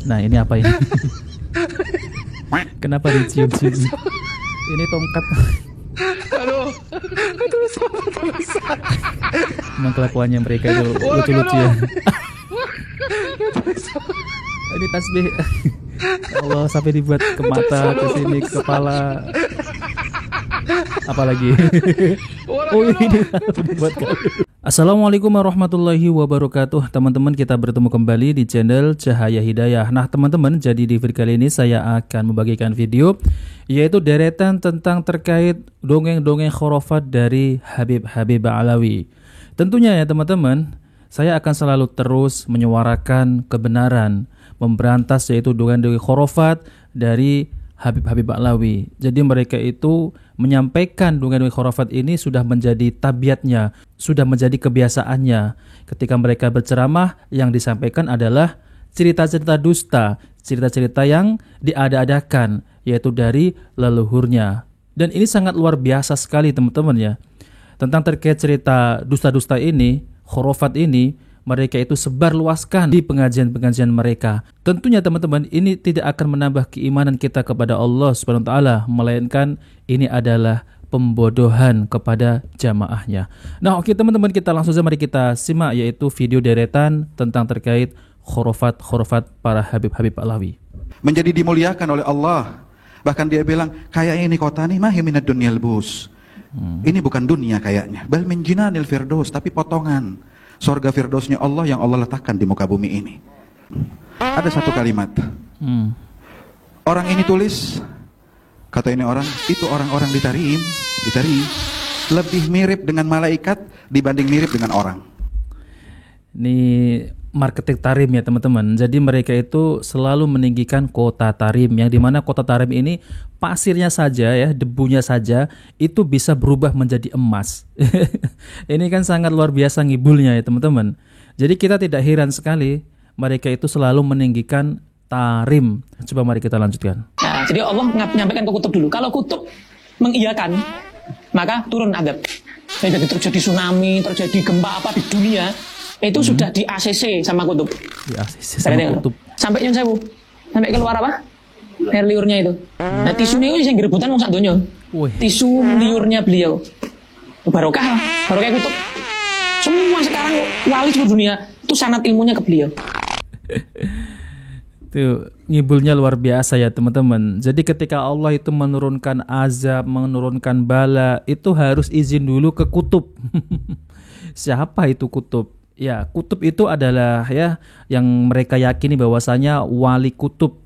Nah, ini apa ini? Kenapa dicium-cium? Ini tongkat. Aduh, Memang kelakuannya mereka itu lucu-lucu ya. Ini tasbih. Ya Allah, sampai dibuat ke mata, ke sini, ke kepala. Apalagi? Oh, ini dibuat kayu. Assalamualaikum warahmatullahi wabarakatuh. Teman-teman, kita bertemu kembali di channel Cahaya Hidayah. Nah teman-teman, jadi di video kali ini saya akan membagikan video, yaitu deretan tentang terkait dongeng-dongeng khurafat dari Habib Ba'alawi. Tentunya ya teman-teman, saya akan selalu terus menyuarakan kebenaran, memberantas yaitu dongeng-dongeng khurafat dari Habib Ba'alawi. Jadi mereka itu menyampaikan dongeng-dongeng khurafat ini sudah menjadi tabiatnya, sudah menjadi kebiasaannya. Ketika mereka berceramah, yang disampaikan adalah cerita-cerita dusta, cerita-cerita yang diada-adakan, yaitu dari leluhurnya. Dan ini sangat luar biasa sekali teman-teman ya. Tentang terkait cerita dusta-dusta ini, khurafat ini, mereka itu sebarluaskan di pengajian-pengajian mereka. Tentunya teman-teman, ini tidak akan menambah keimanan kita kepada Allah Subhanahu wa taala, melainkan ini adalah pembodohan kepada jamaahnya. Nah, oke teman-teman, kita langsung saja mari kita simak yaitu video deretan tentang terkait khurafat para Habib Ba'alawi. menjadi dimuliakan oleh Allah. Bahkan dia bilang, kayaknya ini kota nih mahi minad dunyal bus. Ini bukan dunia kayaknya, bal min jinanil firdaus, tapi potongan surga firdausnya Allah yang Allah letakkan di muka bumi ini. Ada satu kalimat. Orang ini tulis, kata ini orang, itu orang-orang di Tarim lebih mirip dengan malaikat dibanding mirip dengan orang. Ini marketing Tarim ya teman-teman. Jadi mereka itu selalu meninggikan kota Tarim, yang dimana kota Tarim ini pasirnya saja ya, debunya saja itu bisa berubah menjadi emas. Ini kan sangat luar biasa ngibulnya ya teman-teman. Jadi kita tidak heran sekali mereka itu selalu meninggikan Tarim. Coba mari kita lanjutkan. Nah, jadi Allah menyampaikan ke kutub dulu. Kalau kutub mengiyakan, maka turun adab. Jadi terjadi tsunami, terjadi gempa apa di dunia, itu sudah di ACC sama kutub. Di ACC sama kutub. Sampai yang sewu, sampai keluar apa? Air liurnya itu. Nah, tisunya itu yang gerebutan mau sak donya. Tisu liurnya beliau. Barokah kutub. Semua sekarang wali seluruh dunia itu sanad ilmunya ke beliau. Tuh, ngibulnya luar biasa ya teman-teman. Jadi ketika Allah itu menurunkan azab, menurunkan bala, itu harus izin dulu ke kutub. Siapa itu kutub? Ya, kutub itu adalah ya yang mereka yakini bahwasanya wali kutub,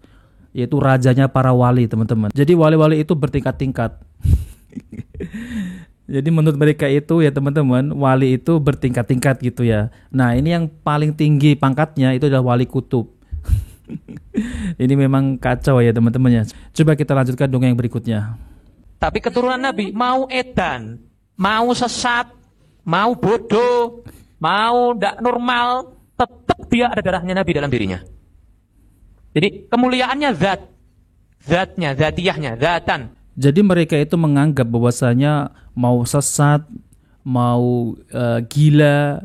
yaitu rajanya para wali, teman-teman. Jadi wali-wali itu bertingkat-tingkat. Jadi menurut mereka itu ya teman-teman, wali itu bertingkat-tingkat gitu ya. Nah, ini yang paling tinggi pangkatnya itu adalah wali kutub. Ini memang kacau ya teman-teman ya. Coba kita lanjutkan dongeng yang berikutnya. Tapi keturunan Nabi mau edan, mau sesat, mau bodoh, mau tidak normal, tetap dia ada darahnya Nabi dalam dirinya. Jadi kemuliaannya zatnya, zatiyahnya, zatan. Jadi mereka itu menganggap bahwasanya mau sesat, mau gila,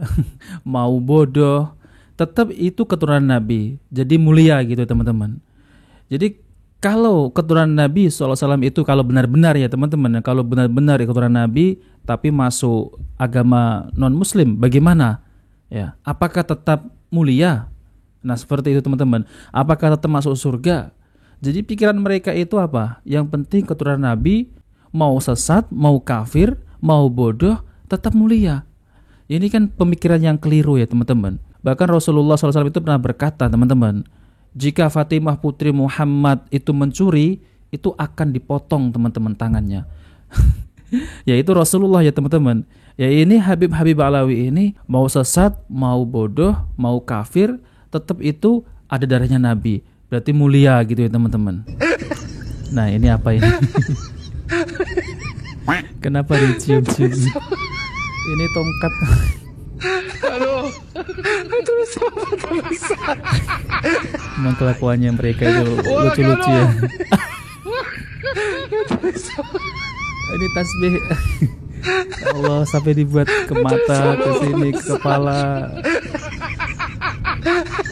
mau bodoh, tetap itu keturunan Nabi. Jadi mulia gitu teman-teman. Jadi kalau keturunan Nabi SAW itu kalau benar-benar ya teman-teman, kalau benar-benar keturunan Nabi tapi masuk agama non-muslim, bagaimana? Ya, apakah tetap mulia? Nah seperti itu teman-teman. Apakah tetap masuk surga? Jadi pikiran mereka itu apa? Yang penting keturunan Nabi, mau sesat, mau kafir, mau bodoh, tetap mulia. Ini kan pemikiran yang keliru ya teman-teman. Bahkan Rasulullah SAW itu pernah berkata teman-teman, jika Fatimah putri Muhammad itu mencuri, itu akan dipotong teman-teman tangannya. Yaitu Rasulullah ya teman-teman. Ya ini Habib Ba'alawi ini mau sesat, mau bodoh, mau kafir, tetap itu ada darahnya Nabi. Berarti mulia gitu ya teman-teman. Nah ini apa ini? Kenapa dicium-cium? Ini tongkat. Aduh, Memang kelakuannya mereka itu lucu-lucu ya. Ini tasbih. Ya Allah, sampai dibuat ke mata, ke sini, ke kepala.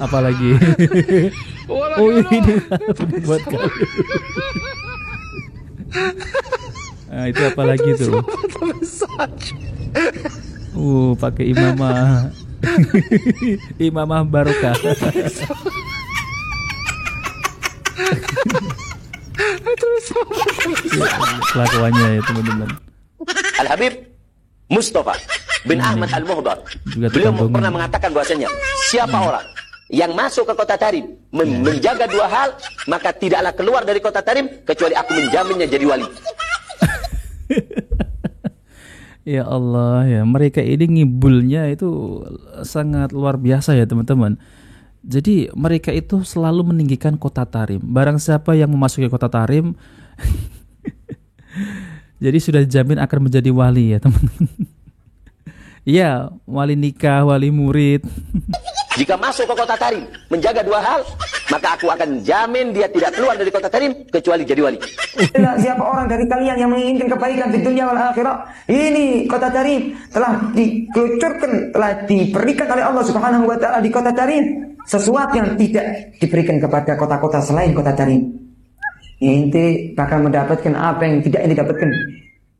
Apalagi. Oh ini buat kali. Nah, itu apalagi tuh? Pakai imamah. Imamah barokah. Kelakuannya ya teman-teman. Al Habib Mustafa bin Ahmad Al-Muhdar, beliau pernah mengatakan bahwasanya siapa orang yang masuk ke kota Tarim menjaga dua hal, maka tidaklah keluar dari kota Tarim kecuali aku menjaminnya jadi wali. Ya Allah ya, mereka ini ngibulnya itu sangat luar biasa ya teman-teman. Jadi mereka itu selalu meninggikan kota Tarim. Barang siapa yang memasuki kota Tarim jadi sudah dijamin akan menjadi wali ya teman-teman. Iya, wali nikah, wali murid. Jika masuk ke kota Tarim menjaga dua hal, maka aku akan jamin dia tidak keluar dari kota Tarim kecuali jadi wali. Siapa orang dari kalian yang menginginkan kebaikan di dunia wal akhirah, ini kota Tarim telah dikelucurkan, telah diberikan oleh Allah Subhanahu wa taala di kota Tarim sesuatu yang tidak diberikan kepada kota-kota selain kota Tarim. Inti bakal mendapatkan apa yang tidak didapatkan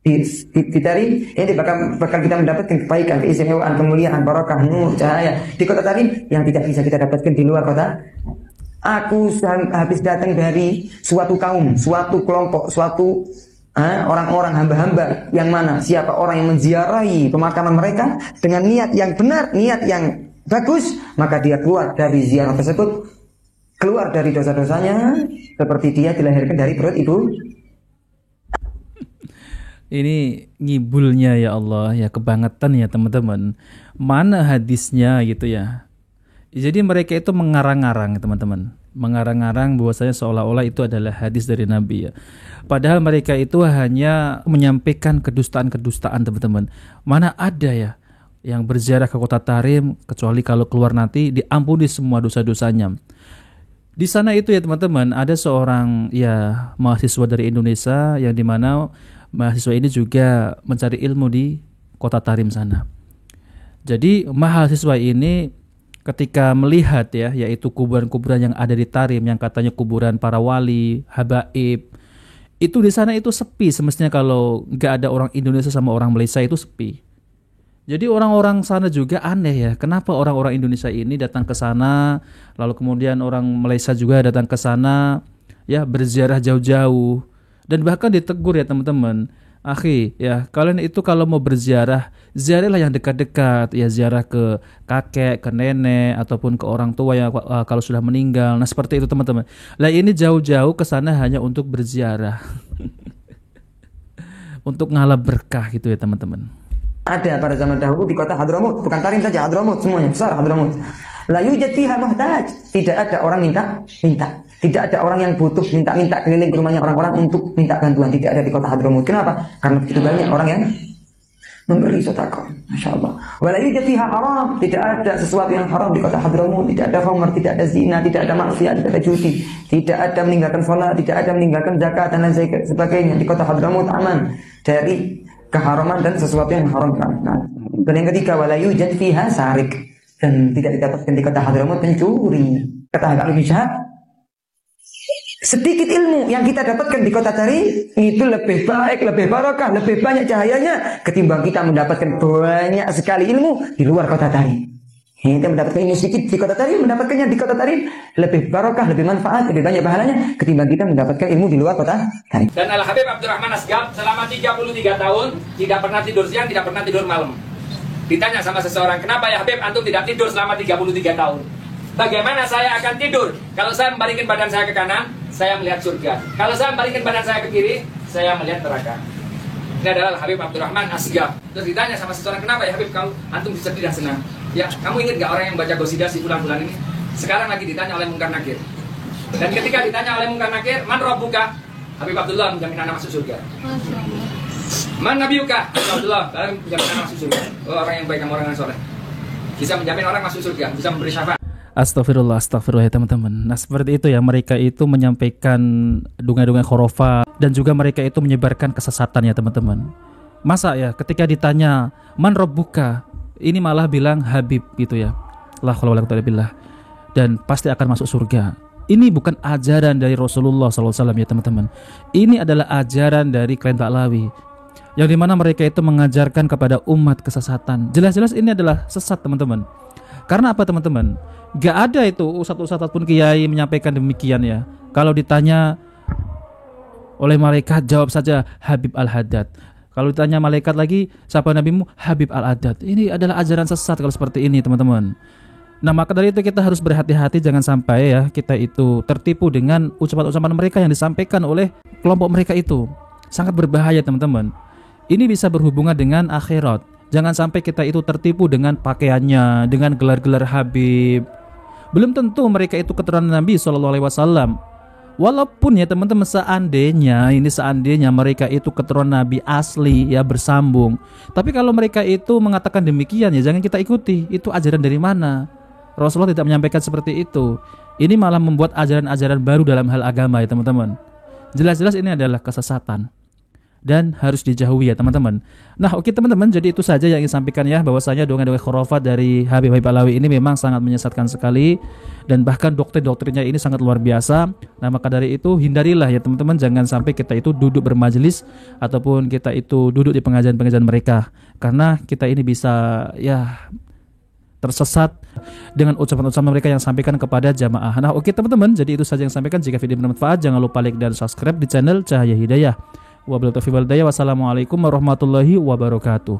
di Tarim. Ini bakal kita mendapatkan kebaikan, keistimewaan, kemuliaan, barakah, nur, cahaya di kota Tarim yang tidak bisa kita dapatkan di luar kota. Aku habis datang dari suatu kaum, suatu kelompok, suatu orang-orang hamba-hamba yang mana siapa orang yang menziarahi pemakaman mereka dengan niat yang benar, niat yang bagus, maka dia keluar dari ziarah tersebut, keluar dari dosa-dosanya seperti dia dilahirkan dari perut ibu. Ini ngibulnya ya Allah ya, kebangetan ya teman-teman. Mana hadisnya gitu ya. Jadi mereka itu mengarang-arang teman-teman. Mengarang-arang bahwasanya seolah-olah itu adalah hadis dari Nabi ya. Padahal mereka itu hanya menyampaikan kedustaan-kedustaan teman-teman. Mana ada ya yang berziarah ke kota Tarim kecuali kalau keluar nanti diampuni semua dosa-dosanya. Di sana itu ya teman-teman ada seorang ya mahasiswa dari Indonesia yang dimana mahasiswa ini juga mencari ilmu di kota Tarim sana. Jadi mahasiswa ini ketika melihat ya yaitu kuburan-kuburan yang ada di Tarim yang katanya kuburan para wali, habaib, itu di sana itu sepi semestinya. Kalau nggak ada orang Indonesia sama orang Malaysia itu sepi. Jadi orang-orang sana juga aneh ya, kenapa orang-orang Indonesia ini datang ke sana, lalu kemudian orang Malaysia juga datang ke sana, ya berziarah jauh-jauh, dan bahkan ditegur ya teman-teman, akhi ya kalian itu kalau mau berziarah, ziarahlah yang dekat-dekat, ya ziarah ke kakek, ke nenek, ataupun ke orang tua yang kalau sudah meninggal. Nah seperti itu teman-teman. Lah ini jauh-jauh ke sana hanya untuk berziarah, untuk ngalap berkah gitu ya teman-teman. Ada pada zaman dahulu di kota Hadramut, bukan Tarim saja, Hadramut semuanya besar Hadramut. La yujad fiha muhtaj, tidak ada orang minta. Tidak ada orang yang butuh minta keliling ke rumahnya orang-orang untuk minta bantuan, tidak ada di kota Hadramut. Kenapa? Karena begitu banyak orang yang memberi sedekah. Masya-Allah. Wa la yujad fiha haram, tidak ada sesuatu yang haram di kota Hadramut, tidak ada khamr, tidak ada zina, tidak ada maksiat, tidak ada judi, tidak ada meninggalkan salat, tidak ada meninggalkan zakat dan lain sebagainya. Di kota Hadramut aman dari keharaman dan sesuatu yang haram. Dan yang ketiga, wala yujad fiha sarik, dan tidak didapatkan di kota Hadramut pencuri. Kata Habib Syahab, sedikit ilmu yang kita dapatkan di kota Tarim itu lebih baik, lebih barakah, lebih banyak cahayanya ketimbang kita mendapatkan banyak sekali ilmu di luar kota Tarim. Kita mendapatkan ilmu sedikit di kota Tarim, mendapatkannya di kota Tarim lebih barakah, lebih manfaat, lebih banyak pahalanya ketimbang kita mendapatkan ilmu di luar kota Tarim. Dan Al Habib Abdurrahman Asgab selama 33 tahun tidak pernah tidur siang, tidak pernah tidur malam. Ditanya sama seseorang, kenapa ya Habib antum tidak tidur selama 33 tahun? Bagaimana saya akan tidur? Kalau saya membalikkan badan saya ke kanan, saya melihat surga. Kalau saya membalikkan badan saya ke kiri, saya melihat neraka. Ini adalah Al Habib Abdurrahman Asgab. Terus ditanya sama seseorang, kenapa ya Habib kalau antum sedih dan senang? Ya, kamu ingat gak orang yang baca gosidah si bulan-bulan ini? Sekarang lagi ditanya oleh Munkar Nakir. Dan ketika ditanya oleh Munkar Nakir, man rabbuka? Habib Abdullah menjamin anak masuk surga. Man nabiyuka? Habib Abdullah, kalian menjamin anak masuk surga. Oh, orang yang baik, kamu orang yang soleh. Bisa menjamin orang masuk surga, bisa memberi syafaat. Astagfirullah ya teman-teman. Nah seperti itu ya, mereka itu menyampaikan dunga-dunga khurafat dan juga mereka itu menyebarkan kesesatan ya teman-teman. Masa ya ketika ditanya man rabbuka, ini malah bilang Habib gitu ya. La haula wala quwwata illa billah. dan pasti akan masuk surga. Ini bukan ajaran dari Rasulullah SAW ya teman-teman. Ini adalah ajaran dari klien Ba'lawi, yang dimana mereka itu mengajarkan kepada umat kesesatan. Jelas-jelas ini adalah sesat teman-teman. Karena apa teman-teman? Gak ada itu ustadz-ustadz pun kiai menyampaikan demikian ya. Kalau ditanya oleh malaikat, jawab saja Habib Al-Haddad. Kalau ditanya malaikat lagi, siapa nabimu? Habib Al-Haddad. Ini adalah ajaran sesat kalau seperti ini teman-teman. Nah maka dari itu kita harus berhati-hati, jangan sampai ya kita itu tertipu dengan ucapan-ucapan mereka yang disampaikan oleh kelompok mereka itu. Sangat berbahaya teman-teman. Ini bisa berhubungan dengan akhirat. Jangan sampai kita itu tertipu dengan pakaiannya, dengan gelar-gelar Habib. Belum tentu mereka itu keturunan Nabi SAW. Walaupun ya teman-teman, seandainya mereka itu keturunan Nabi asli ya, bersambung. Tapi kalau mereka itu mengatakan demikian ya jangan kita ikuti. Itu ajaran dari mana? Rasulullah tidak menyampaikan seperti itu. Ini malah membuat ajaran-ajaran baru dalam hal agama ya teman-teman. Jelas-jelas ini adalah kesesatan dan harus dijauhi ya teman-teman. Nah oke teman-teman, jadi itu saja yang ingin sampaikan ya, bahwasanya dongeng-dongeng khurafat dari Habib Ba'lawi ini memang sangat menyesatkan sekali, dan bahkan doktrin-doktrinnya ini sangat luar biasa. Nah maka dari itu hindarilah ya teman-teman, jangan sampai kita itu duduk bermajelis ataupun kita itu duduk di pengajian-pengajian mereka, karena kita ini bisa ya tersesat dengan ucapan-ucapan mereka yang sampaikan kepada jamaah. Nah oke teman-teman, jadi itu saja yang sampaikan. Jika video bermanfaat jangan lupa like dan subscribe di channel Cahaya Hidayah. Wassalamualaikum warahmatullahi wabarakatuh.